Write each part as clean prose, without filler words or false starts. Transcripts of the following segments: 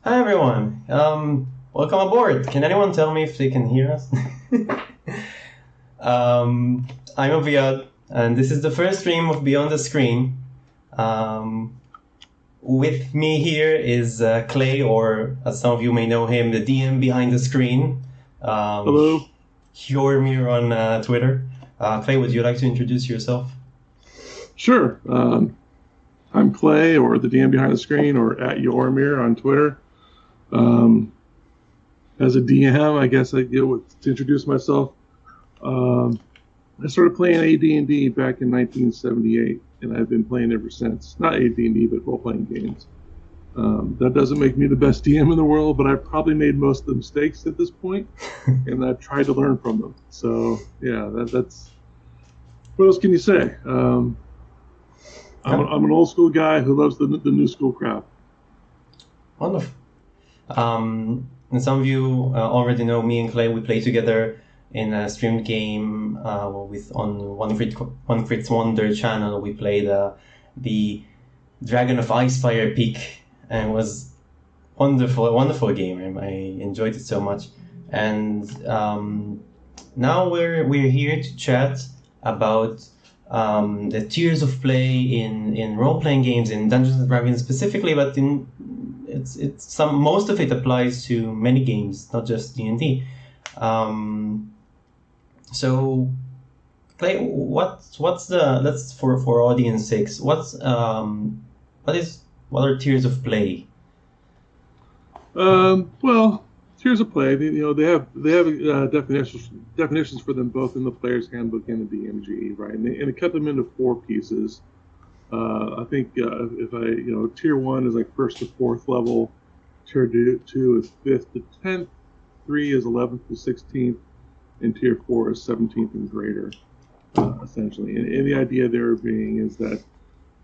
Hi everyone. Welcome aboard. Can anyone tell me if they can hear us? I'm Aviad, and this is the first stream of Beyond the Screen. With me here is Clay, or as some of you may know him, the DM behind the screen. Hello. Hjormir on Twitter. Clay, would you like to introduce yourself? Sure. I'm Clay, or the DM behind the screen, or at Yormir on Twitter. As a DM, I guess I to introduce myself. I started playing AD&D back in 1978, and I've been playing ever since. Not AD&D, but role-playing games. That doesn't make me the best DM in the world, but I've probably made most of the mistakes at this point, and I've tried to learn from them. So, yeah, that's... What else can you say? I'm an old school guy who loves the new school crowd. Wonderful. And some of you already know me and Clay. We play together in a streamed game on One Crit Wonder channel. We played the Dragon of Icefire Peak, and it was a wonderful game. I enjoyed it so much. And now we're here to chat about the tiers of play in role-playing games, in Dungeons and Dragons specifically, but most of it applies to many games, not just D&D. So, Clay, let's for audience sakes, what are tiers of play? Well, tiers of play. They have definitions for them both in the player's handbook and the DMG, right? And they cut them into four pieces. I think tier 1 is like 1st to 4th level, tier 2 is 5th to 10th, 3 is 11th to 16th, and tier 4 is 17th and greater, essentially. And the idea there being is that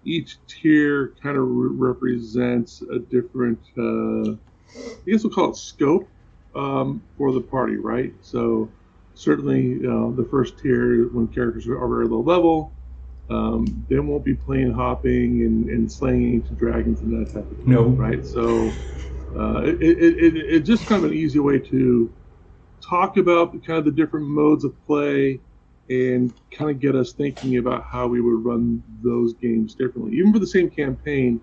each tier kind of represents a different, I guess we'll call it scope for the party, right? So certainly the first tier, when characters are very low level, they won't be playing hopping and slaying ancient dragons and that type of thing. No. Right? So it's just kind of an easy way to talk about kind of the different modes of play and kind of get us thinking about how we would run those games differently. Even for the same campaign,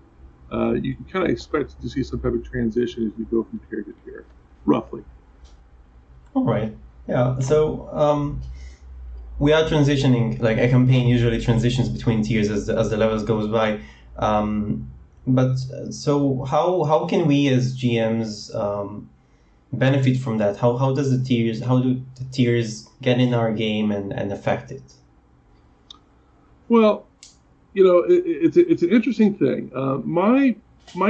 you can kind of expect to see some type of transition as you go from tier to tier, roughly. All right. Yeah. So we are transitioning. Like a campaign usually transitions between tiers as the levels goes by. But so how can we as GMs benefit from that? How do the tiers get in our game and affect it? Well, it's an interesting thing. My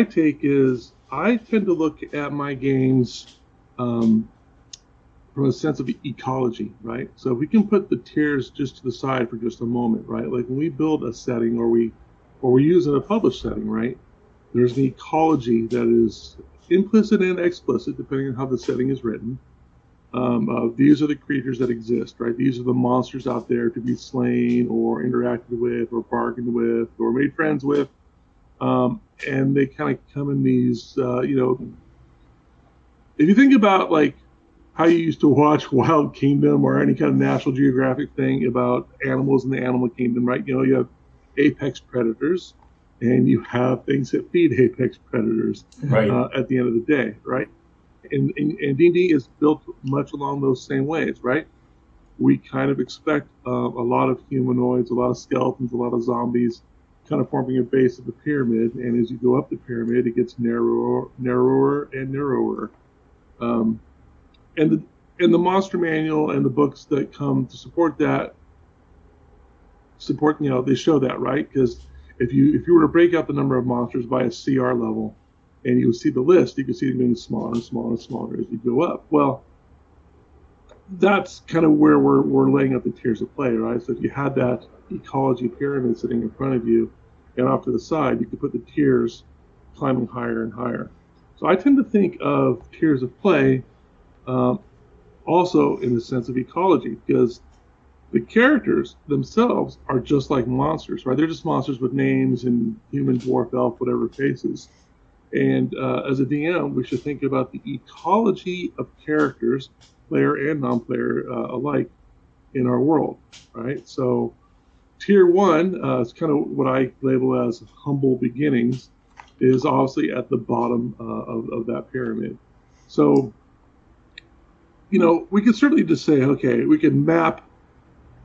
take is I tend to look at my games from a sense of ecology, right? So if we can put the tiers just to the side for just a moment, right? Like when we build a setting or we use in a published setting, right? There's an ecology that is implicit and explicit, depending on how the setting is written. These are the creatures that exist, right? These are the monsters out there to be slain or interacted with or bargained with or made friends with. And they kind of come in these, if you think about like how you used to watch Wild Kingdom or any kind of National Geographic thing about animals in the animal kingdom, right? You have apex predators and you have things that feed apex predators right. At the end of the day, right? And D&D is built much along those same ways, right? We kind of expect a lot of humanoids, a lot of skeletons, a lot of zombies kind of forming a base of the pyramid. And as you go up the pyramid, it gets narrower, and narrower. And the monster manual and the books that come to support that, they show that, right? Because if you were to break out the number of monsters by a CR level, and you would see the list, you could see them getting smaller and smaller and smaller as you go up. Well, that's kind of where we're laying out the tiers of play, right? So if you had that ecology pyramid sitting in front of you, and off to the side, you could put the tiers climbing higher and higher. So I tend to think of tiers of play also in the sense of ecology, because the characters themselves are just like monsters, right? They're just monsters with names and human, dwarf, elf, whatever faces. And as a DM, we should think about the ecology of characters, player and non-player alike, in our world, right? So tier one is kind of what I label as humble beginnings, is obviously at the bottom of that pyramid. So, we could certainly just say, okay, we can map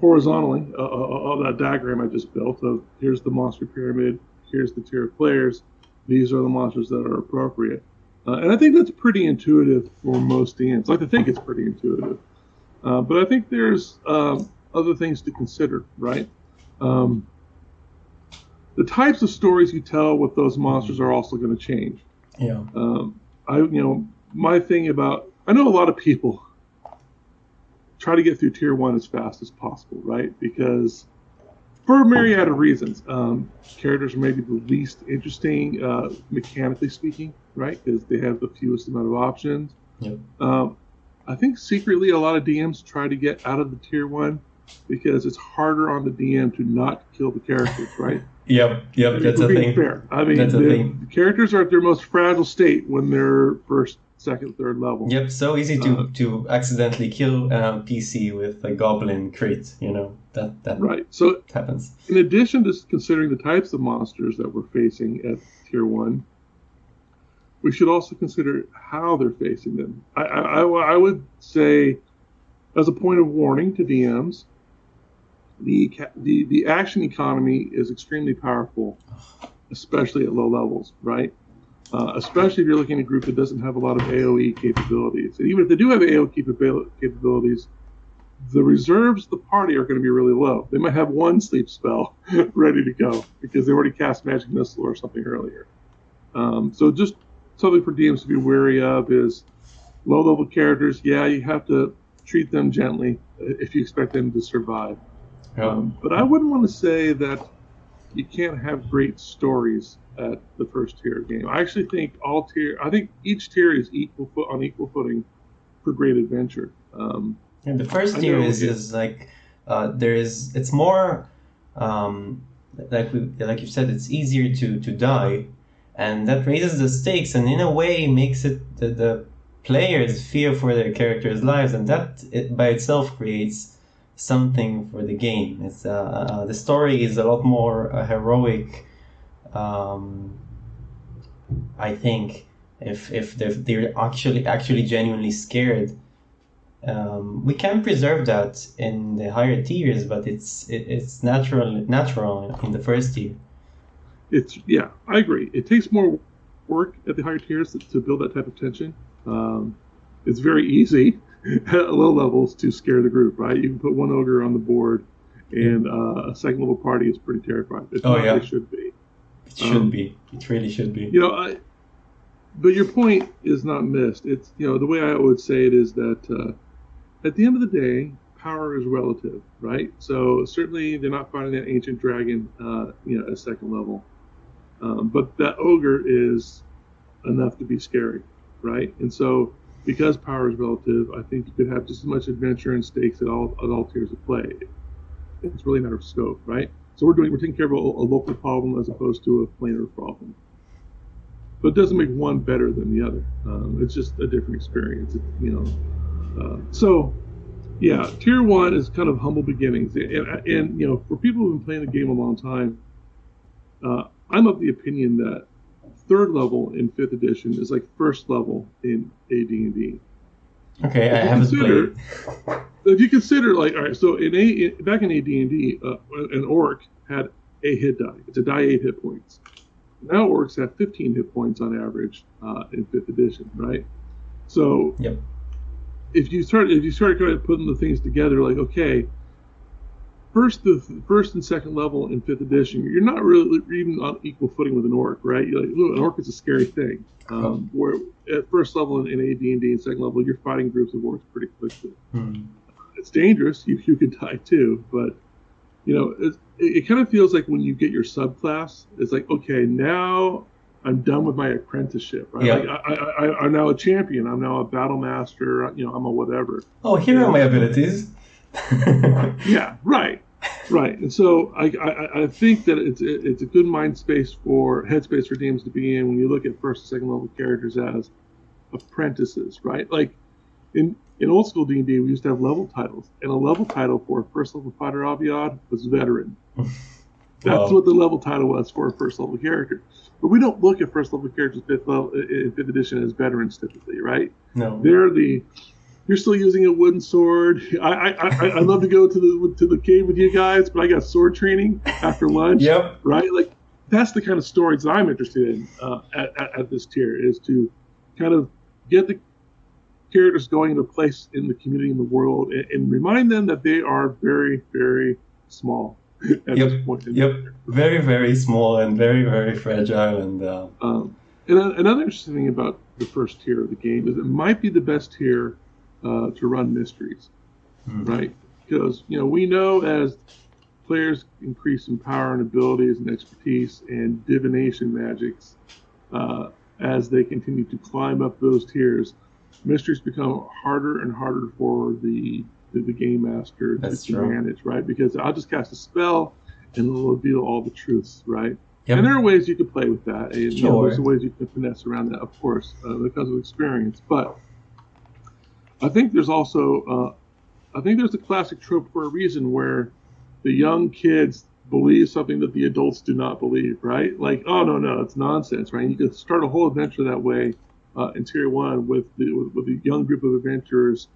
horizontally that diagram I just built of here's the monster pyramid, here's the tier of players, these are the monsters that are appropriate. And I think that's pretty intuitive for most DMs. I like to think it's pretty intuitive. But I think there's other things to consider, right? The types of stories you tell with those monsters are also going to change. Yeah. My thing about, I know a lot of people try to get through tier one as fast as possible, right? Because for a myriad of reasons, characters are maybe the least interesting, mechanically speaking, right? Because they have the fewest amount of options. Yep. I think secretly a lot of DMs try to get out of the tier one because it's harder on the DM to not kill the characters, right? Yep, that's a thing. Fair. I mean, the characters are at their most fragile state when they're first, second, third level. Yep, so easy to accidentally kill PC with a goblin crit, that right. So happens. In addition to considering the types of monsters that we're facing at tier one, we should also consider how they're facing them. I would say, as a point of warning to DMs, the action economy is extremely powerful, especially at low levels, right? Especially if you're looking at a group that doesn't have a lot of AoE capabilities. And even if they do have AoE capabilities, the reserves of the party are going to be really low. They might have one sleep spell ready to go because they already cast Magic Missile or something earlier. So just something for DMs to be wary of is low-level characters. Yeah, you have to treat them gently if you expect them to survive. But I wouldn't want to say that you can't have great stories at the first tier game. I actually think each tier is on equal footing for great adventure. And the first tier is like it's more like you said, it's easier to die, and that raises the stakes and in a way makes it the players fear for their characters' lives, and that by itself creates something for the game. It's the story is a lot more heroic. I think if they're actually genuinely scared, we can preserve that in the higher tiers, but it's natural in the first tier. I agree. It takes more work at the higher tiers to build that type of tension. It's very easy at low levels to scare the group, right? You can put one ogre on the board, and a second level party is pretty terrified. It's not what they should be. It should be. It really should be. But your point is not missed. It's the way I would say it is that at the end of the day, power is relative, right? So certainly they're not fighting that ancient dragon, at second level, but that ogre is enough to be scary, right? And so because power is relative, I think you could have just as much adventure and stakes at all tiers of play. It's really a matter of scope, right? So we're taking care of a local problem as opposed to a planar problem. But it doesn't make one better than the other. It's just a different experience, So, yeah, tier one is kind of humble beginnings, and for people who've been playing the game a long time, I'm of the opinion that third level in 5th edition is like first level in AD&D. Okay, I haven't played. If you consider, all right, so back in AD&D, an orc had a hit die. It's a die 8 hit points. Now orcs have 15 hit points on average in 5th edition, right? So yep. If you start kind of putting the things together, like, okay, first and second level in 5th edition, you're not really even on equal footing with an orc, right? You're like, look, an orc is a scary thing. Where at first level in AD&D and second level, you're fighting groups of orcs pretty quickly. It's dangerous. You could die too, but it kind of feels like when you get your subclass, it's like, okay, now I'm done with my apprenticeship, right? Yeah. Like I'm now a champion. I'm now a battle master. I'm a whatever. Oh, here are my abilities. Yeah, right. Right, and so I think that it's a good mind space for headspace for games to be in when you look at first and second level characters as apprentices, right? Like in old school D&D, we used to have level titles, and a level title for a first level fighter Aviad was veteran. That's Wow. what the level title was for a first level character. But we don't look at first level characters in fifth edition as veterans typically, right? No. They're the you're still using a wooden sword. I love to go to the cave with you guys, but I got sword training after lunch, Yep. right? Like that's the kind of stories that I'm interested in at this tier is to kind of get the characters going into a place in the community in the world and remind them that they are very very small at Yep. this point in Yep. Very, very small and very, very fragile. And and another interesting thing about the first tier of the game is it might be the best tier to run mysteries, right? Because we know as players increase in power and abilities and expertise and divination magics, as they continue to climb up those tiers, mysteries become harder and harder for the game master That's to true. manage, right? Because I'll just cast a spell and it'll reveal all the truths, right? Yep. And there are ways you could play with that. And, Sure. there's ways you can finesse around that, of course, because of experience. But I think there's also, I think there's a classic trope for a reason where the young kids believe something that the adults do not believe, right? Like, oh no, it's nonsense, right? And you could start a whole adventure that way in Tier One with the young group of adventurers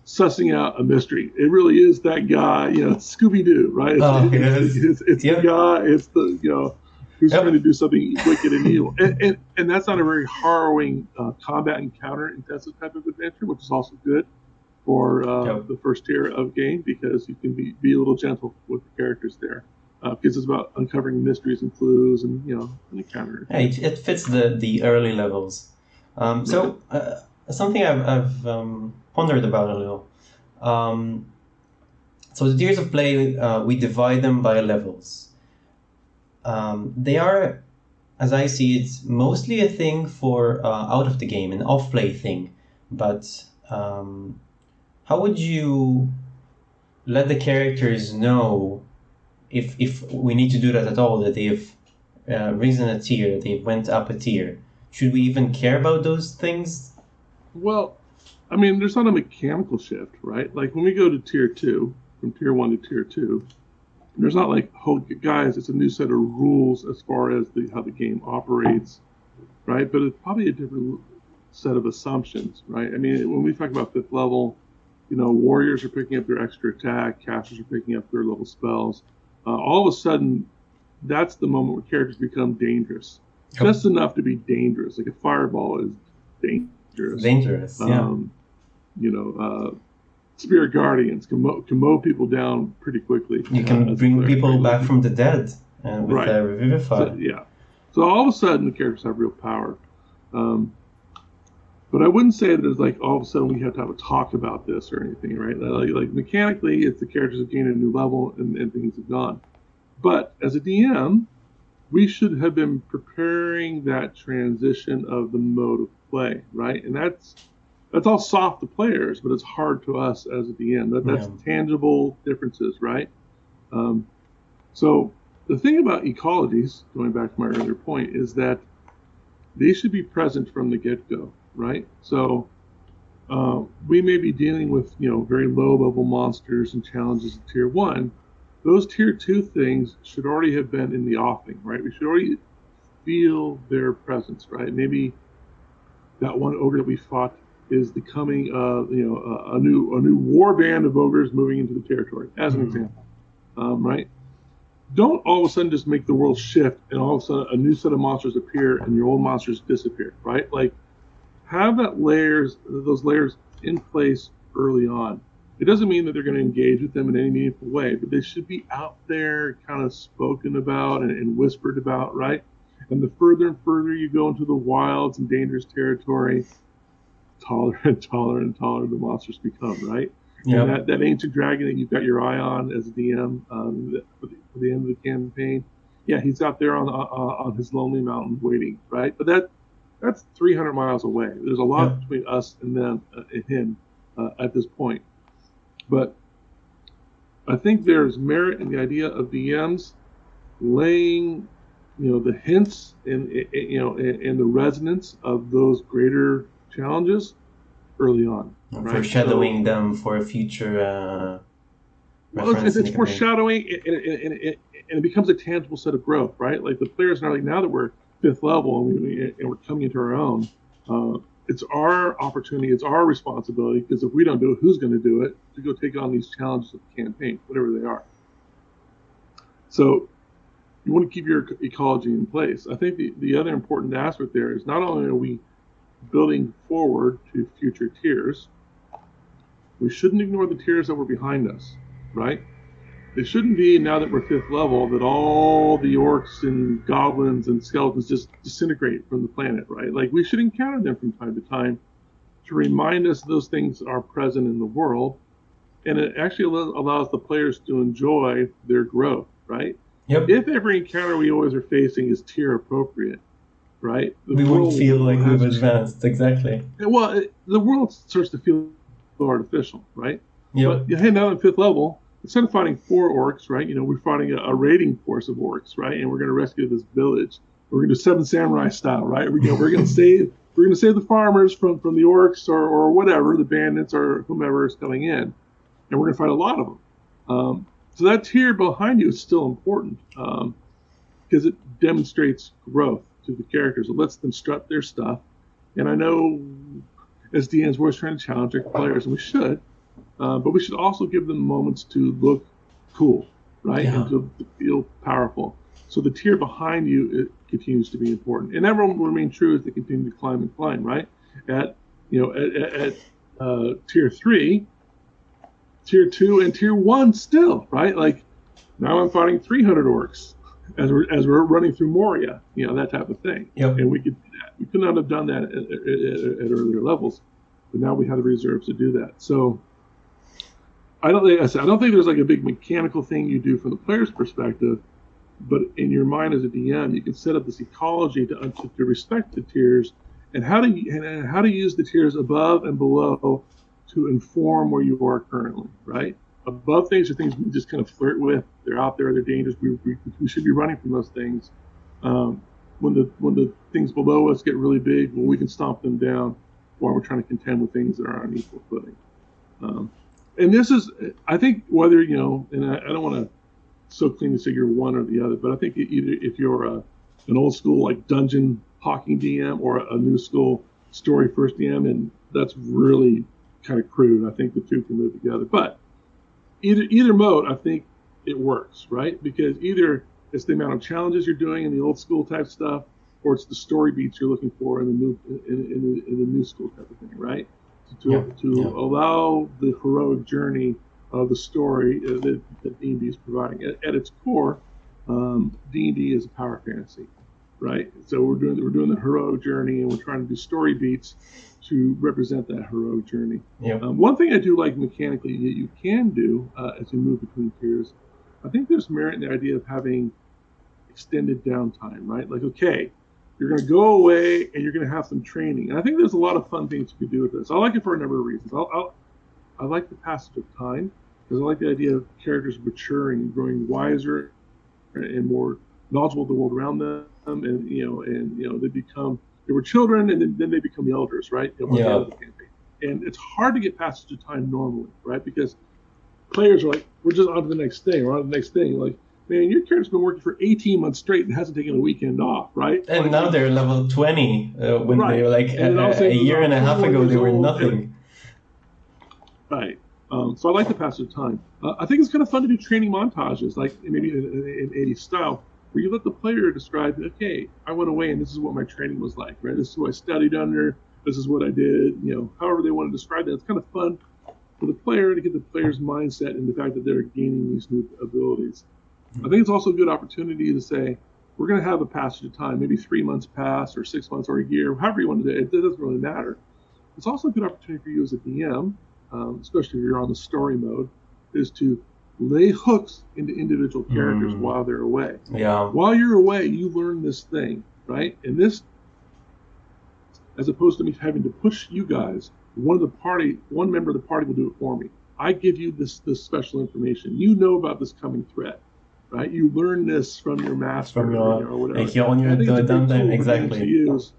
sussing out a mystery. It really is that guy, Scooby Doo, right? It's Yep. the guy, it's the who's Yep. trying to do something wicked and evil, and that's not a very harrowing combat encounter intensive type of adventure, which is also good for Yep. the first tier of game because you can be a little gentle with the characters there. Because it's about uncovering mysteries and clues and an encounter. Yeah, it fits the early levels. So something I've pondered about a little. So the tiers of play, we divide them by levels. They are, as I see it, mostly a thing for out of the game, an off-play thing. But how would you let the characters know if we need to do that at all, that they've risen a tier, they went up a tier? Should we even care about those things? Well, I mean, there's not a mechanical shift, right? Like when we go to tier 2, from tier 1 to tier 2, there's not like, oh, guys, it's a new set of rules as far as how the game operates, right? But it's probably a different set of assumptions, right? I mean, when we talk about 5th level, warriors are picking up their extra attack, casters are picking up their level spells. All of a sudden, that's the moment where characters become dangerous. Yep. Just enough to be dangerous. Like a fireball is dangerous. Dangerous, yeah. Spirit guardians can mow people down pretty quickly. You can bring people back from the dead with right. Revivify. So all of a sudden the characters have real power. But I wouldn't say that it's like all of a sudden we have to have a talk about this or anything, right? Like mechanically, it's the characters have gained a new level and things have gone. But as a DM, we should have been preparing that transition of the mode of play, right? And that's all soft to players, but it's hard to us as a DM. That's tangible differences, right? So the thing about ecologies, going back to my earlier point, is that they should be present from the get-go, right? So we may be dealing with very low-level monsters and challenges in Tier 1. Those Tier 2 things should already have been in the offing, right? We should already feel their presence, right? Maybe that one ogre that we fought is the coming of a new war band of ogres moving into the territory, as an example, right? Don't all of a sudden just make the world shift and all of a sudden a new set of monsters appear and your old monsters disappear, right? Like have those layers in place early on. It doesn't mean that they're going to engage with them in any meaningful way, but they should be out there kind of spoken about and whispered about, right? And the further and further you go into the wilds and dangerous territory, taller and taller and taller the monsters become, right? Yep. And that ancient dragon that you've got your eye on as a DM for the end of the campaign, yeah, he's out there on his lonely mountain waiting, right? But that's 300 miles away. There's a lot between us and them and him at this point. But I think there's merit in the idea of DMs laying, the hints and the resonance of those greater challenges early on, right? Foreshadowing them for a future reference. It's foreshadowing, and it becomes a tangible set of growth, right? Like the players now that we're 5th level and we're coming into our own, it's our opportunity, it's our responsibility, because if we don't do it, who's going to do it, to go take on these challenges of the campaign, whatever they are. So you want to keep your ecology in place. I think the other important aspect there is not only are we building forward to future tiers, we shouldn't ignore the tiers that were behind us, right? It shouldn't be, now that we're 5th level, that all the orcs and goblins and skeletons just disintegrate from the planet, right? Like, we should encounter them from time to time to remind us those things are present in the world, and it actually allows the players to enjoy their growth, right? Yep. If every encounter we always are facing is tier appropriate, right? We wouldn't feel like we've advanced, exactly. Well, the world starts to feel artificial, right? Yep. But hey, now I'm 5th level, instead of fighting 4 orcs, right? We're fighting a raiding force of orcs, right? And we're going to rescue this village. We're going to do 7 samurai style, right? We're going to save the farmers from the orcs or whatever, the bandits or whomever is coming in, and we're going to fight a lot of them. So that tier behind you is still important because it demonstrates growth to the characters. It lets them strut their stuff. And I know as DMs, we're always trying to challenge our players, and we should. But we should also give them moments to look cool, right? Yeah. And to feel powerful. So the tier behind you, it continues to be important. And that will remain true as they continue to climb and climb, right? At tier 3, tier 2, and tier 1 still, right? Like, now I'm fighting 300 orcs as we're running through Moria, that type of thing. Yep. And we could do that. We could not have done that at earlier levels, but now we have the reserves to do that. So I don't think there's like a big mechanical thing you do from the player's perspective, but in your mind as a DM, you can set up this ecology to respect the tiers and how to use the tiers above and below to inform where you are currently, right? Above things are things we just kind of flirt with. They're out there. They're dangerous. We should be running from those things. When the things below us get really big, well, we can stomp them down while we're trying to contend with things that are on equal footing. And this is, I think, whether, and I don't want to so clean to say you're one or the other, but I think either if you're an old school like dungeon hawking DM or a new school story first DM, and that's really kind of crude. I think the two can live together. But either mode, I think it works, right? Because either it's the amount of challenges you're doing in the old school type stuff, or it's the story beats you're looking for in the new school type of thing, right? To allow the heroic journey of the story that D&D is providing. At its core, D&D is a power fantasy, right? So we're doing the heroic journey, and we're trying to do story beats to represent that heroic journey. Yep. One thing I do like mechanically that you can do as you move between tiers, I think there's merit in the idea of having extended downtime, right? Like, okay, you're going to go away and you're going to have some training. And I think there's a lot of fun things you can do with this. I like it for a number of reasons. I like the passage of time because I like the idea of characters maturing, growing wiser and more knowledgeable of the world around them. And they were children, and then they become the elders, right? Yeah. And it's hard to get passage of time normally, right? Because players are like, we're just on to the next thing, or on to the next thing. Like, man, your character's been working for 18 months straight and hasn't taken a weekend off, right? And like, now they're level 20. When right. they were like a year and a half ago, they were nothing. Right. So I like the passage of time. I think it's kind of fun to do training montages, like maybe in 80s style, where you let the player describe, okay, I went away and this is what my training was like, right? This is who I studied under. This is what I did. However they want to describe that. It's kind of fun for the player to get the player's mindset and the fact that they're gaining these new abilities. I think it's also a good opportunity to say, we're going to have a passage of time, maybe 3 months pass or 6 months or a year, however you want to do it. It doesn't really matter. It's also a good opportunity for you as a DM, especially if you're on the story mode, is to lay hooks into individual characters while they're away. Yeah. While you're away, you learn this thing, right? And this, as opposed to me having to push you guys, one member of the party will do it for me. I give you this special information. You know about this coming threat, right? You learn this from your master From your, or whatever. like, you're on your I think it's a great tool for exactly. games to use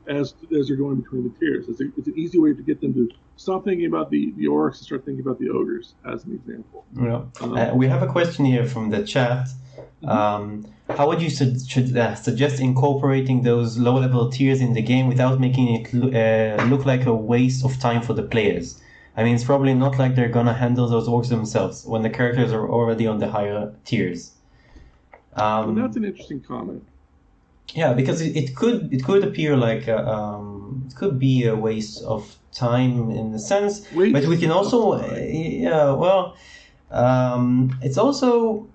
as they're going between the tiers. It's an easy way to get them to stop thinking about the orcs and start thinking about the ogres, as an example. Yeah. We have a question here from the chat. How would you suggest incorporating those low-level tiers in the game without making it look like a waste of time for the players? I mean, it's probably not like they're gonna handle those orcs themselves when the characters are already on the higher tiers. And that's an interesting comment. Yeah, because it could appear like it could be a waste of time in a sense, but we can also it's also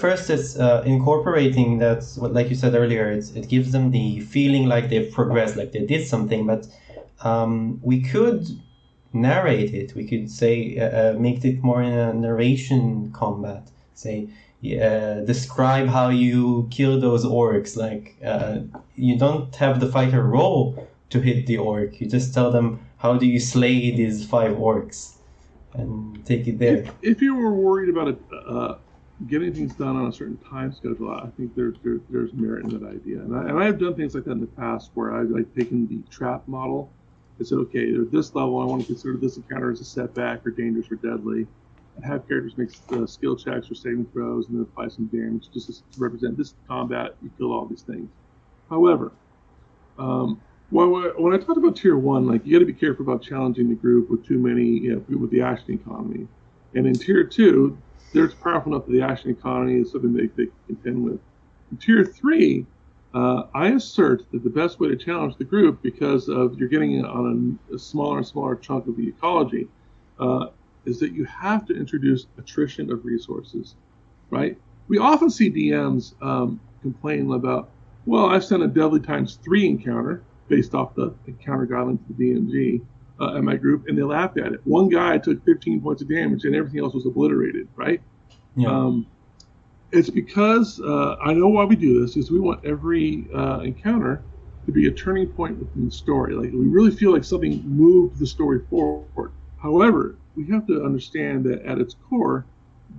first it's incorporating that, like you said earlier, it gives them the feeling like they've progressed, like they did something. But we could narrate it. We could say make it more in a narration combat. Say. Describe how you kill those orcs. Like you don't have the fighter roll to hit the orc. You just tell them, how do you slay these 5 orcs, and take it there. If you were worried about getting things done on a certain time schedule, I think there's merit in that idea. And I have done things like that in the past, where I've taken the trap model and said, okay, at this level, I want to consider this encounter as a setback or dangerous or deadly. And have characters make skill checks or saving throws and then apply some damage just to represent this combat. You kill all these things. However, when I talked about tier 1, you got to be careful about challenging the group with too many, with the action economy. And in tier 2, they're powerful enough that the action economy is something they can contend with. In tier 3, I assert that the best way to challenge the group, because of you're getting on a smaller and smaller chunk of the ecology, is that you have to introduce attrition of resources, right? We often see DMs complain about, well, I've sent a deadly ×3 encounter based off the encounter guidelines to the DMG at my group, and they laughed at it. One guy took 15 points of damage, and everything else was obliterated, right? Yeah. It's because I know why we do this, is we want every encounter to be a turning point within the story. Like, we really feel like something moved the story forward. However, we have to understand that at its core,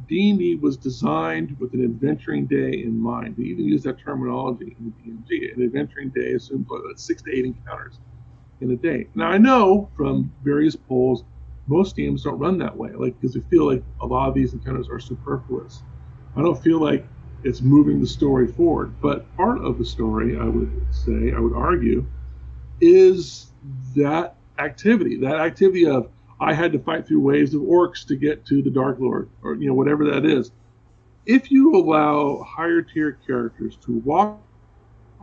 D&D was designed with an adventuring day in mind. We even use that terminology in the DMG. An adventuring day assumes 6 to 8 encounters in a day. Now, I know from various polls, most DMs don't run that way, because we feel like a lot of these encounters are superfluous. I don't feel like it's moving the story forward. But part of the story, I would argue, is that activity of, I had to fight through waves of orcs to get to the Dark Lord, or whatever that is. If you allow higher tier characters to walk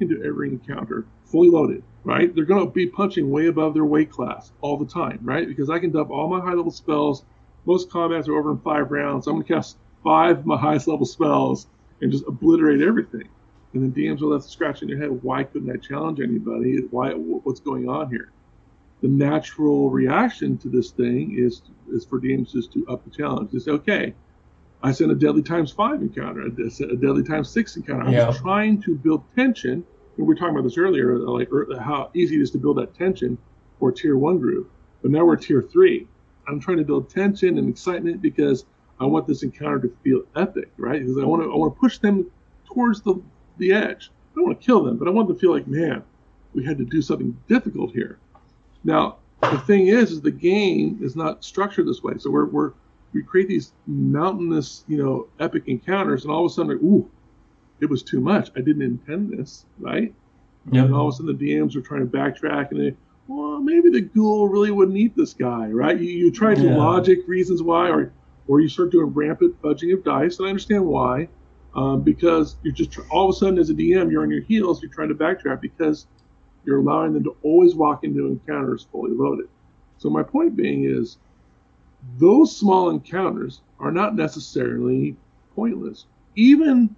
into every encounter fully loaded, right? They're going to be punching way above their weight class all the time, right? Because I can dump all my high level spells. Most combats are over in 5 rounds. I'm going to cast 5 of my highest level spells and just obliterate everything. And then DMs will have to scratch in their head, why couldn't I challenge anybody? What's going on here? The natural reaction to this thing is for DMs just to up the challenge. They say, okay, I sent a deadly ×5 encounter, a deadly ×6 encounter. I'm just trying to build tension. And we were talking about this earlier, how easy it is to build that tension for tier 1 group. But now we're tier 3. I'm trying to build tension and excitement because I want this encounter to feel epic, right? Because I want to push them towards the edge. I don't want to kill them, but I want them to feel like, man, we had to do something difficult here. Now, the thing is the game is not structured this way. So we create these mountainous, epic encounters, and all of a sudden, ooh, it was too much. I didn't intend this, right? Yep. And all of a sudden, the DMs are trying to backtrack, and well, maybe the ghoul really wouldn't eat this guy, right? You try to logic reasons why, or you start doing rampant fudging of dice, and I understand why, because you're just all of a sudden as a DM, you're on your heels, you're trying to backtrack because you're allowing them to always walk into encounters fully loaded. So my point being is, those small encounters are not necessarily pointless, even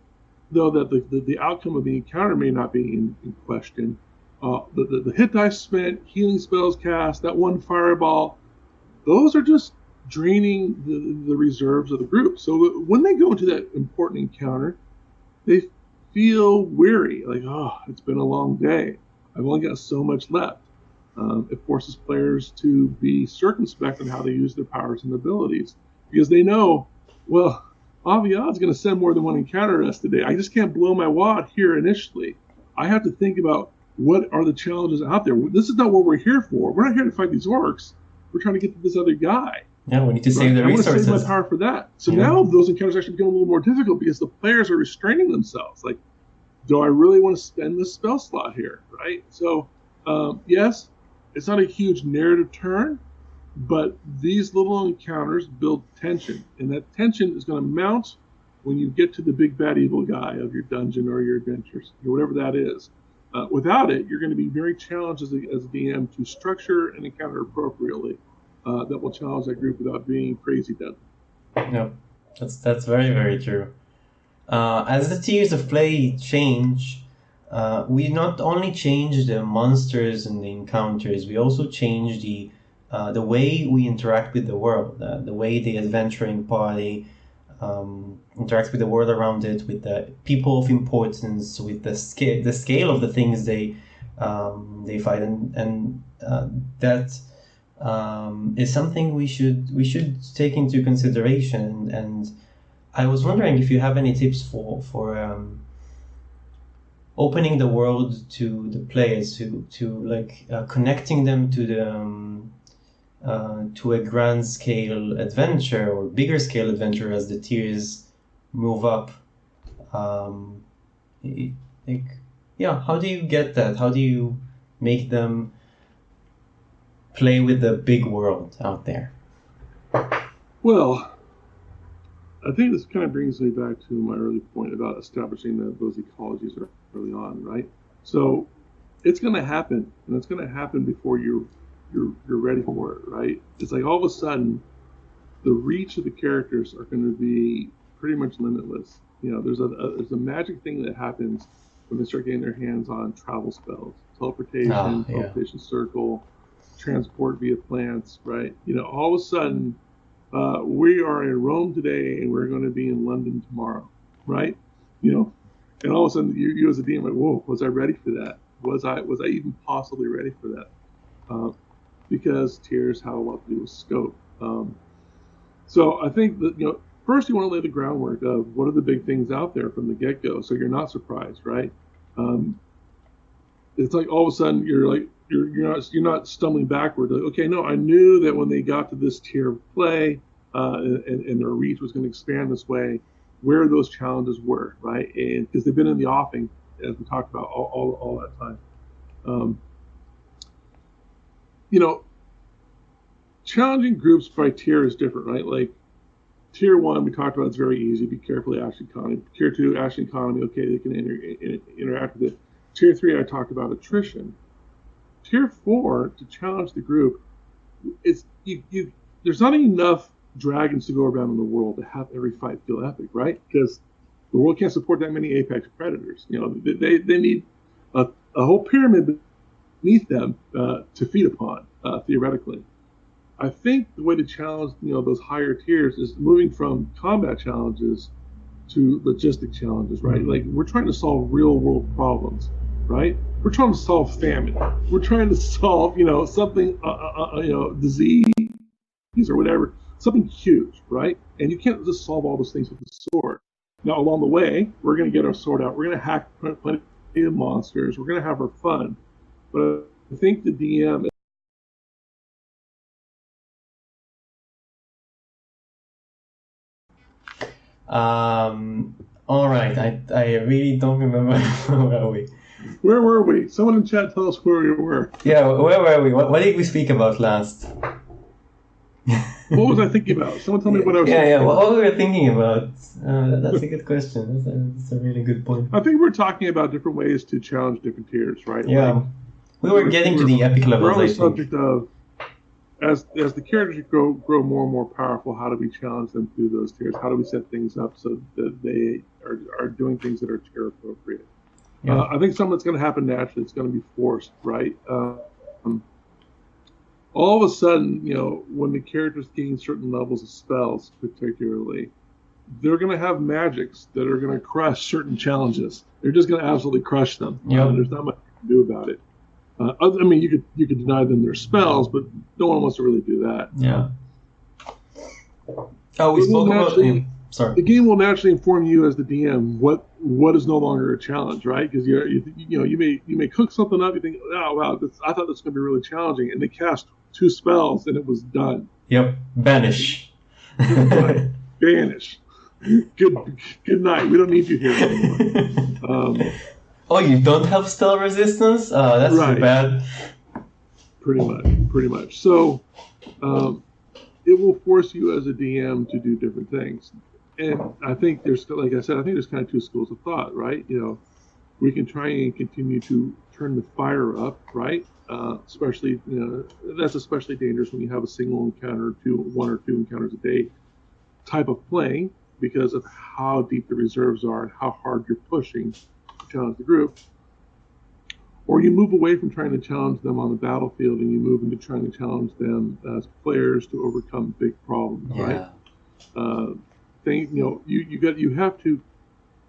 though that the outcome of the encounter may not be in question. The hit dice spent, healing spells cast, that one fireball, those are just draining the reserves of the group. So when they go into that important encounter, they feel weary, like, oh, it's been a long day. I've only got so much left. It forces players to be circumspect on how they use their powers and abilities. because they know, well, Aviad's going to send more than one encounter at us today. I just can't blow my wad here initially. I have to think about what are the challenges out there. This is not what we're here for. We're not here to fight these orcs. We're trying to get to this other guy. Yeah, we need to save the resources. I want to save my power for that. So now those encounters actually become a little more difficult because the players are restraining themselves. Like, do I really want to spend this spell slot here, right? So, yes, it's not a huge narrative turn, but these little encounters build tension, and that tension is going to mount when you get to the big bad evil guy of your dungeon or your adventures, or whatever that is. Without it, you're going to be very challenged as a DM to structure an encounter appropriately that will challenge that group without being crazy deadly. No, that's very, very true. As the tiers of play change, we not only change the monsters and the encounters, we also change the way we interact with the world, the way the adventuring party interacts with the world around it, with the people of importance, with the scale of the things they fight, and that is something we should take into consideration. And I was wondering if you have any tips for opening the world to the players, to connecting them to the to a grand scale adventure or bigger scale adventure as the tiers move up. How do you get that? How do you make them play with the big world out there? Well, I think this kind of brings me back to my early point about establishing those ecologies early on, right? So it's going to happen, and it's going to happen before you're ready for it, right? It's like all of a sudden, the reach of the characters are going to be pretty much limitless. You know, there's a magic thing that happens when they start getting their hands on travel spells, teleportation circle, transport via plants, right? You know, all of a sudden, we are in Rome today and we're going to be in London tomorrow, right? You know, and all of a sudden you as a DM, like, whoa, was I ready for that? Was I even possibly ready for that? Because tiers have a lot to do with scope. So I think that, you know, first you want to lay the groundwork of what are the big things out there from the get-go, so you're not surprised, right? It's like all of a sudden you're not stumbling backward. Like, okay, no, I knew that when they got to this tier of play and their reach was going to expand this way, where those challenges were, right? And because they've been in the offing, as we talked about all that time. You know, challenging groups by tier is different, right? Like tier 1, we talked about, it's very easy. Be careful, Ashen Economy. Tier 2, Ashen Economy, okay, they can interact with it. Tier 3, I talked about attrition. Tier 4, to challenge the group, it's there's not enough dragons to go around in the world to have every fight feel epic, right? Because the world can't support that many apex predators. You know, they need a whole pyramid beneath them to feed upon, theoretically. I think the way to challenge, you know, those higher tiers is moving from combat challenges to logistic challenges, right? Like, we're trying to solve real world problems, right? We're trying to solve famine. We're trying to solve, you know, something, you know, disease or whatever, something huge, right? And you can't just solve all those things with the sword. Now, along the way, we're going to get our sword out. We're going to hack plenty of monsters. We're going to have our fun. But I think the DM... all right, I really don't remember where were we? Someone in chat tell us where we were. Yeah, where were we? What did we speak about last? What was I thinking about? Someone tell me what I was thinking about. What we were thinking about. That's a good question. That's a really good point. I think we're talking about different ways to challenge different tiers, right? Yeah. Like, we were getting to the epic levels, we're on the subject of, as the characters grow more and more powerful, how do we challenge them through those tiers? How do we set things up so that they are doing things that are tier appropriate? Yeah. I think something that's going to happen naturally. It's going to be forced, right? All of a sudden, you know, when the characters gain certain levels of spells, particularly, they're going to have magics that are going to crush certain challenges. They're just going to absolutely crush them. Yep. There's not much you can do about it. I mean, you could deny them their spells, but no one wants to really do that. Yeah. Oh, we It will spoke about. naturally Sorry. the game will naturally inform you as the DM what is no longer a challenge, right? Because you may cook something up, you think, oh wow, I thought this was going to be really challenging, and they cast 2 spells and it was done. Yep. Banish. Right. Banish. Good night. We don't need you here anymore. Oh, you don't have spell resistance? Oh, that's Right. too bad. Pretty much. So it will force you as a DM to do different things. And I think like I said, I think there's kind of 2 schools of thought, right? We can try and continue to turn the fire up, right? Especially, that's especially dangerous when you have a single encounter, 1 or 2 encounters a day type of playing, because of how deep the reserves are and how hard you're pushing to challenge the group. Or you move away from trying to challenge them on the battlefield and you move into trying to challenge them as players to overcome big problems, right? You have to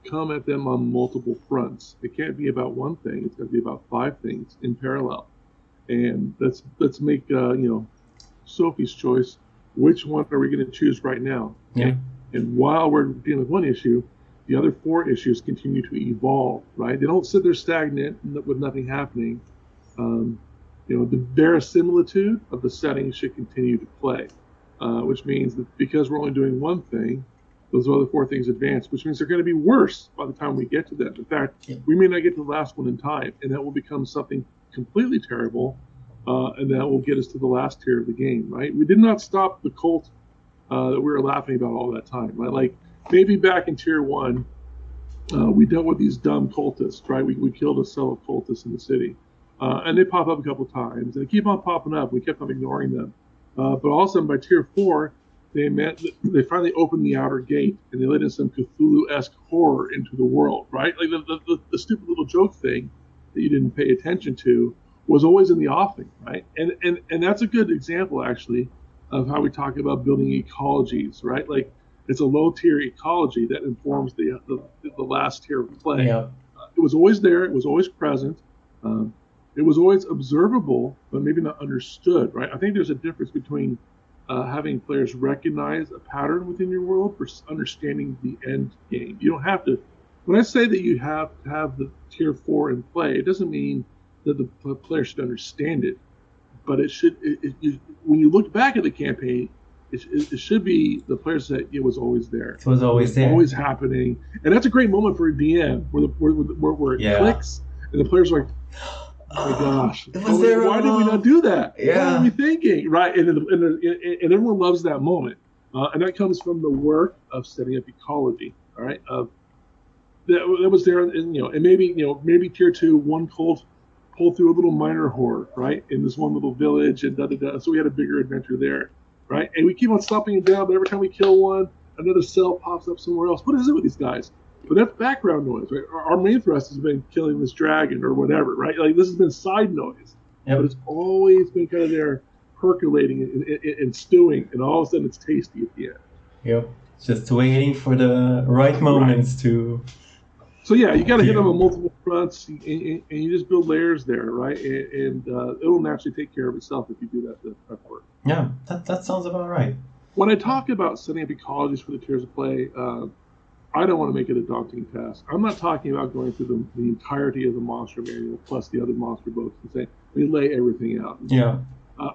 come at them on multiple fronts. It can't be about one thing. It's got to be about 5 things in parallel. And let's make Sophie's choice. Which one are we going to choose right now? Yeah. And while we're dealing with one issue, the other 4 issues continue to evolve, right? They don't sit there stagnant with nothing happening. The verisimilitude of the setting should continue to play, which means that because we're only doing one thing, those other 4 things advance, which means they're going to be worse by the time we get to them. In fact, we may not get to the last one in time, and that will become something completely terrible, and that will get us to the last tier of the game, right? We did not stop the cult that we were laughing about all that time, right? Like, maybe back in tier 1, we dealt with these dumb cultists, right? We killed a cell of cultists in the city. And they pop up a couple times, and they keep on popping up. We kept on ignoring them. But all of a sudden, by tier 4, they finally opened the outer gate, and they let in some Cthulhu-esque horror into the world, right? Like the stupid little joke thing that you didn't pay attention to was always in the offing, right? And that's a good example, actually, of how we talk about building ecologies, right? Like, it's a low-tier ecology that informs the last tier of play. Yeah. It was always there. It was always present. It was always observable, but maybe not understood, right? I think there's a difference between having players recognize a pattern within your world versus understanding the end game. You don't have to. When I say that you have to have the tier 4 in play, it doesn't mean that the player should understand it, but it should. When you look back at the campaign, it should be the players that it was always there. It was always there. Always happening, and that's a great moment for a DM where it clicks, and the players are like, "Oh my gosh, why did we not do that? Yeah. What are we thinking?" Right, and everyone loves that moment, and that comes from the work of setting up ecology. All right, that was there, and maybe tier 2, one cult pulled through a little minor horde, right, in this one little village, and so we had a bigger adventure there, right? And we keep on stopping it down, but every time we kill one, another cell pops up somewhere else. What is it with these guys? But that's background noise, right? Our main thrust has been killing this dragon or whatever, right? Like, this has been side noise, but it's always been kind of there percolating and stewing, and all of a sudden it's tasty at the end. Yep, just waiting for the right moments to. So yeah, you got to hit them on multiple fronts, and you just build layers there, right? And it'll naturally take care of itself if you do that work. Yeah, that sounds about right. When I talk about setting up ecologies for the tiers of play, I don't want to make it a daunting task. I'm not talking about going through the entirety of the monster manual plus the other monster books and saying we lay everything out. Yeah.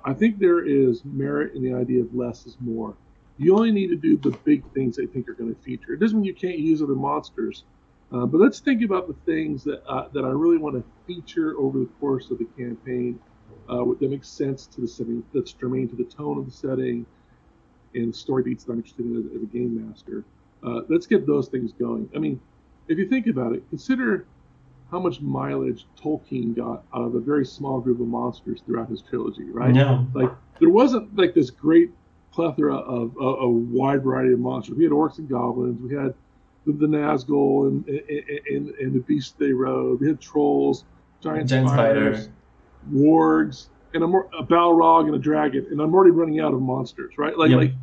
I think there is merit in the idea of less is more. You only need to do the big things I think are going to feature. It doesn't mean you can't use other monsters. But let's think about the things that I really want to feature over the course of the campaign that makes sense to the setting, that's germane to the tone of the setting, and the story beats that I'm interested in as a game master. Let's get those things going. I mean, if you think about it, consider how much mileage Tolkien got out of a very small group of monsters throughout his trilogy, right? Yeah. Like, there wasn't like this great plethora of a wide variety of monsters. We had orcs and goblins. We had the Nazgul and the beasts they rode. We had trolls, giant spiders, wargs, and a Balrog and a dragon. And I'm already running out of monsters, right? Like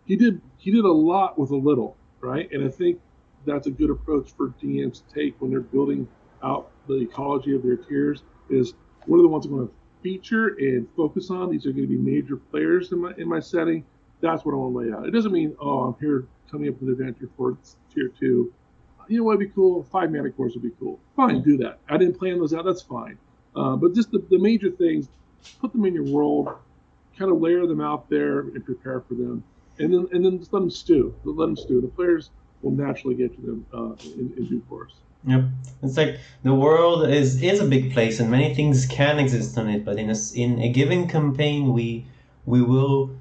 he did a lot with a little, right? And I think that's a good approach for DMs to take when they're building out the ecology of their tiers. Is what are the ones I'm going to feature and focus on? These are going to be major players in my setting. That's what I want to lay out. It doesn't mean, oh, I'm here coming up with an adventure for tier two. You know what would be cool? 5 mana cores would be cool. Fine, do that. I didn't plan those out. That's fine. But just the major things, put them in your world, kind of layer them out there and prepare for them, and then just let them stew. Let them stew. The players will naturally get to them in due course. Yep, it's like the world is a big place, and many things can exist on it. But in a given campaign, we will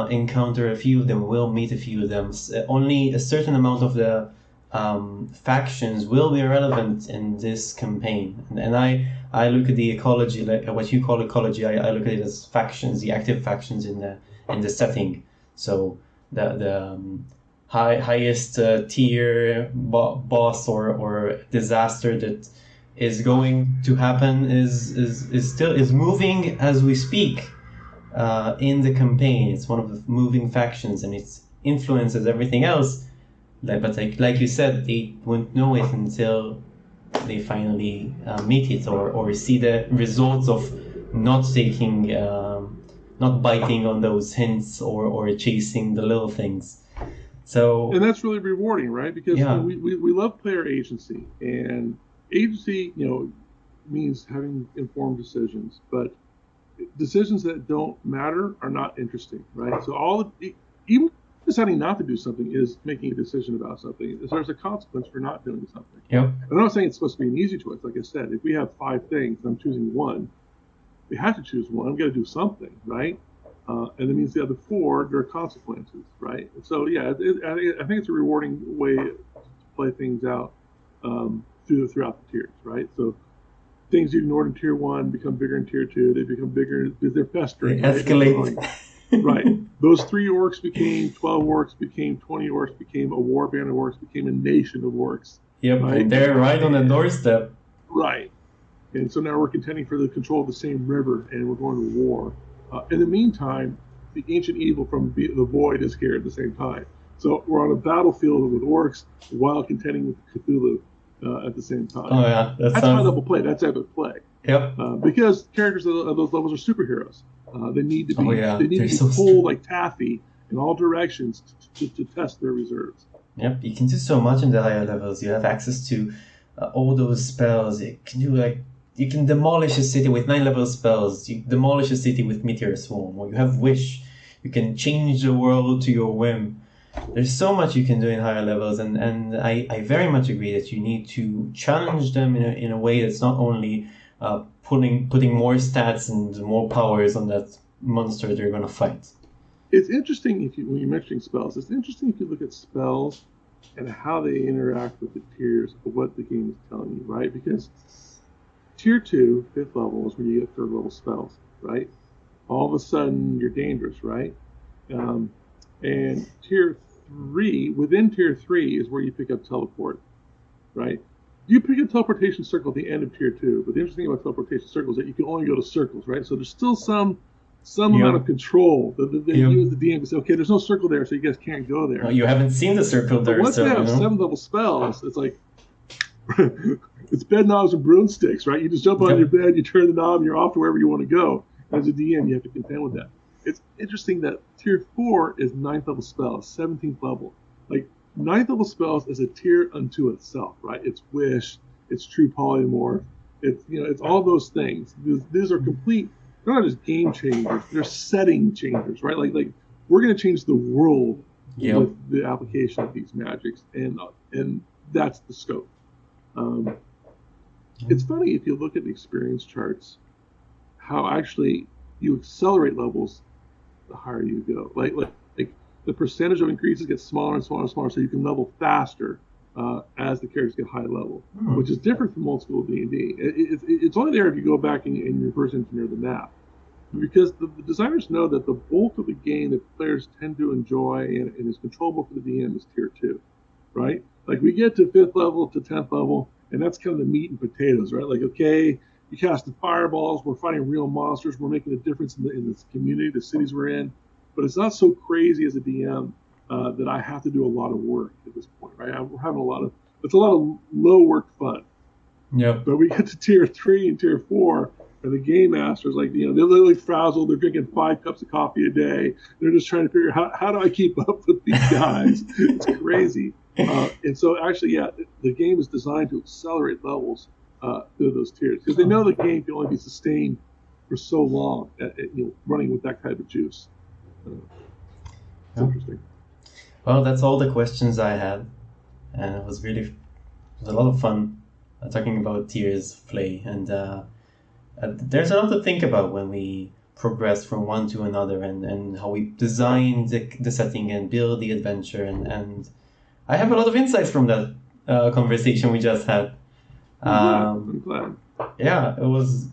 encounter a few of them. We'll meet a few of them. Only a certain amount of the factions will be relevant in this campaign, and I look at the ecology, like what you call ecology. I look at it as factions, the active factions in the setting. So the highest tier boss or disaster that is going to happen is moving as we speak in the campaign. It's one of the moving factions, and it influences everything else. But like you said, they won't know it until they finally meet it or see the results of not taking, not biting on those hints or chasing the little things. So, and that's really rewarding, right? Because yeah. we love player agency, and agency, means having informed decisions, but decisions that don't matter are not interesting, right? So even deciding not to do something is making a decision about something. There's a consequence for not doing something. Yep. I'm not saying it's supposed to be an easy choice. Like I said, if we have 5 things and I'm choosing one, we have to choose one. I'm going to do something, right? And it means the other 4, there are consequences, right? So yeah, I think it's a rewarding way to play things out throughout the tiers, right? So things you ignored in tier 1 become bigger in tier 2. They become bigger because they're festering. They escalate. Right. Those 3 orcs became 12 orcs, became 20 orcs, became a war band of orcs, became a nation of orcs. Yep, right? And they're right on the doorstep. Right. And so now we're contending for the control of the same river, and we're going to war. In the meantime, the ancient evil from the void is here at the same time. So we're on a battlefield with orcs while contending with Cthulhu at the same time. Oh yeah, that's high-level play. That's epic play. Yep. Because characters of those levels are superheroes. They need to be they need to be pulled like taffy in all directions to test their reserves. Yep, you can do so much in the higher levels. You have access to all those spells. You can demolish a city with 9-level spells. You demolish a city with Meteor Swarm, or you have Wish. You can change the world to your whim. There's so much you can do in higher levels, and I very much agree that you need to challenge them in a way that's not only putting more stats and more powers on that monster they're going to fight. It's interesting when you're mentioning spells. It's interesting if you look at spells and how they interact with the tiers of what the game is telling you, right? Because tier 2, 5th level, is when you get 3rd level spells, right? All of a sudden you're dangerous, right? And tier 3, within tier 3 is where you pick up teleport, right? You pick a teleportation circle at the end of tier 2, but the interesting thing about teleportation circles is that you can only go to circles, right? So there's still some amount of control that you as the DM can say, okay, there's no circle there, so you guys can't go there. Well, you haven't seen the circle there. But once they have 7th level spells, it's like it's bed knobs and broomsticks, right? You just jump on your bed, you turn the knob, and you're off to wherever you want to go. As a DM, you have to contend with that. It's interesting that tier 4 is 9th level spells, 17th level. Like 9th level spells is a tier unto itself, right? It's Wish, it's True Polymorph, it's all those things. These are complete. They're not just game changers; they're setting changers, right? Like we're going to change the world with the application of these magics, and that's the scope. It's funny if you look at the experience charts, how actually you accelerate levels the higher you go. Like the percentage of increases gets smaller and smaller and smaller, so you can level faster as the characters get high level, which is different from old school D&D. It's only there if you go back and you reverse engineer the map, because the designers know that the bulk of the game that players tend to enjoy and is controllable for the DM is tier 2, right? Like we get to 5th level to 10th level, and that's kind of the meat and potatoes, right? Like, okay, you cast the fireballs, we're fighting real monsters, we're making a difference in this community, the cities we're in, but it's not so crazy as a DM that I have to do a lot of work at this point, right? We're having it's a lot of low work fun. Yep. But we get to tier 3 and tier 4, And the game masters, like, they're literally frazzled. They're drinking 5 cups of coffee a day. They're just trying to figure out how do I keep up with these guys? It's crazy. And so actually, yeah, the game is designed to accelerate levels through those tiers because they know the game can only be sustained for so long, running with that type of juice. It's interesting. Well, that's all the questions I had, and it was a lot of fun talking about tiers of play, and there's a lot to think about when we progress from one to another, and how we design the setting and build the adventure, and I have a lot of insights from that conversation we just had. I'm glad. Yeah, it was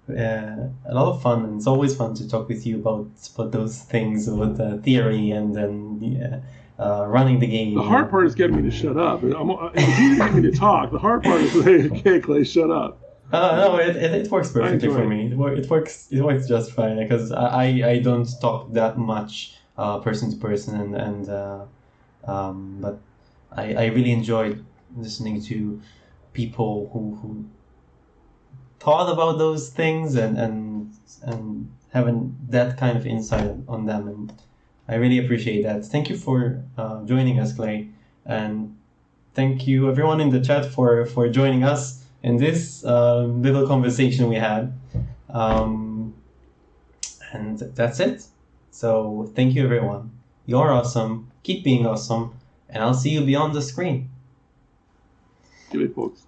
a lot of fun, and it's always fun to talk with you about those things, with the theory and then running the game. The hard part is getting me to shut up. It's easy to get me to talk. The hard part is saying, okay, Clay, shut up. No, it works perfectly for me. It works just fine because I don't talk that much person to person, but I really enjoyed listening to people who thought about those things and having that kind of insight on them, and I really appreciate that. Thank you for joining us, Clay, and thank you everyone in the chat for joining us in this little conversation we had, and that's it. So thank you everyone. You're awesome. Keep being awesome, and I'll see you beyond the screen. Good, folks.